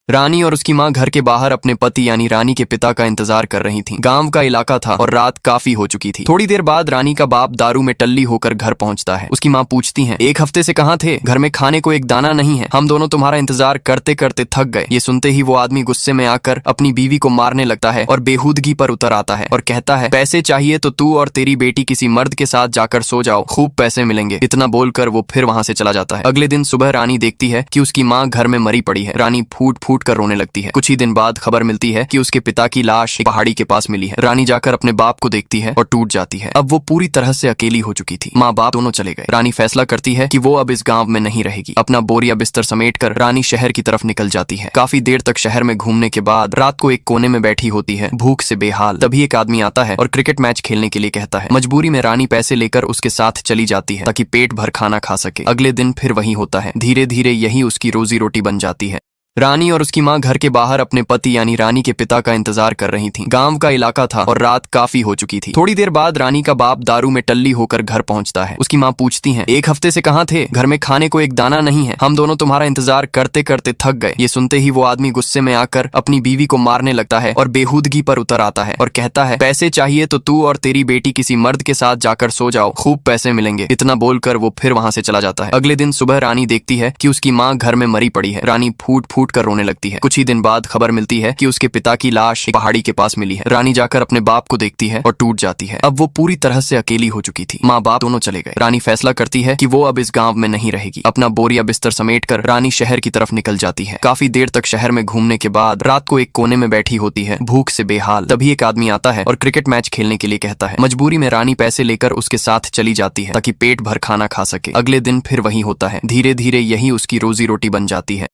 रानी और उसकी माँ घर के बाहर अपने पति यानी रानी के पिता का इंतजार कर रही थीं। गांव का इलाका था और रात काफी हो चुकी थी। थोड़ी देर बाद रानी का बाप दारू में टल्ली होकर घर पहुंचता है। उसकी माँ पूछती है, एक हफ्ते से कहाँ थे? घर में खाने को एक दाना नहीं है। हम दोनों तुम्हारा इंतजार करते करते थक गए। ये सुनते ही वो आदमी गुस्से में आकर अपनी बीवी को मारने लगता है और बेहूदगी पर उतर आता है और कहता है, पैसे चाहिए तो तू और तेरी बेटी किसी मर्द के साथ जाकर सो जाओ, खूब पैसे मिलेंगे। इतना बोलकर वो फिर वहां से चला जाता है। अगले दिन सुबह रानी देखती है कि उसकी माँ घर में मरी पड़ी है। रानी फूट फूट कर रोने लगती है। कुछ ही दिन बाद खबर मिलती है कि उसके पिता की लाश एक पहाड़ी के पास मिली है। रानी जाकर अपने बाप को देखती है और टूट जाती है। अब वो पूरी तरह से अकेली हो चुकी थी। माँ बाप दोनों चले गए। रानी फैसला करती है कि वो अब इस गांव में नहीं रहेगी। अपना बोरिया बिस्तर समेटकर रानी शहर की तरफ निकल जाती है। काफी देर तक शहर में घूमने के बाद रात को एक कोने में बैठी होती है, भूख से बेहाल। तभी एक आदमी आता है और क्रिकेट मैच खेलने के लिए कहता है। मजबूरी में रानी पैसे लेकर उसके साथ चली जाती है ताकि पेट भर खाना खा सके। अगले दिन फिर वही होता है। धीरे धीरे यही उसकी रोजी रोटी बन जाती है। रानी और उसकी माँ घर के बाहर अपने पति यानी रानी के पिता का इंतजार कर रही थीं। गांव का इलाका था और रात काफी हो चुकी थी। थोड़ी देर बाद रानी का बाप दारू में टल्ली होकर घर पहुंचता है। उसकी माँ पूछती है, एक हफ्ते से कहाँ थे? घर में खाने को एक दाना नहीं है। हम दोनों तुम्हारा इंतजार करते करते थक गए। ये सुनते ही वो आदमी गुस्से में आकर अपनी बीवी को मारने लगता है और बेहूदगी पर उतर आता है और कहता है, पैसे चाहिए तो तू और तेरी बेटी किसी मर्द के साथ जाकर सो जाओ, खूब पैसे मिलेंगे। इतना बोलकर वो फिर वहां से चला जाता है। अगले दिन सुबह रानी देखती है कि उसकी माँ घर में मरी पड़ी है। रानी फूट फूट कर रोने लगती है। कुछ ही दिन बाद खबर मिलती है कि उसके पिता की लाश एक पहाड़ी के पास मिली है। रानी जाकर अपने बाप को देखती है और टूट जाती है। अब वो पूरी तरह से अकेली हो चुकी थी। माँ बाप दोनों चले गए। रानी फैसला करती है कि वो अब इस गांव में नहीं रहेगी। अपना बोरिया बिस्तर समेटकर रानी शहर की तरफ निकल जाती है। काफी देर तक शहर में घूमने के बाद रात को एक कोने में बैठी होती है, भूख से बेहाल। तभी एक आदमी आता है और क्रिकेट मैच खेलने के लिए कहता है। मजबूरी में रानी पैसे लेकर उसके साथ चली जाती है ताकि पेट भर खाना खा सके। अगले दिन फिर वही होता है। धीरे धीरे यही उसकी रोजी रोटी बन जाती है।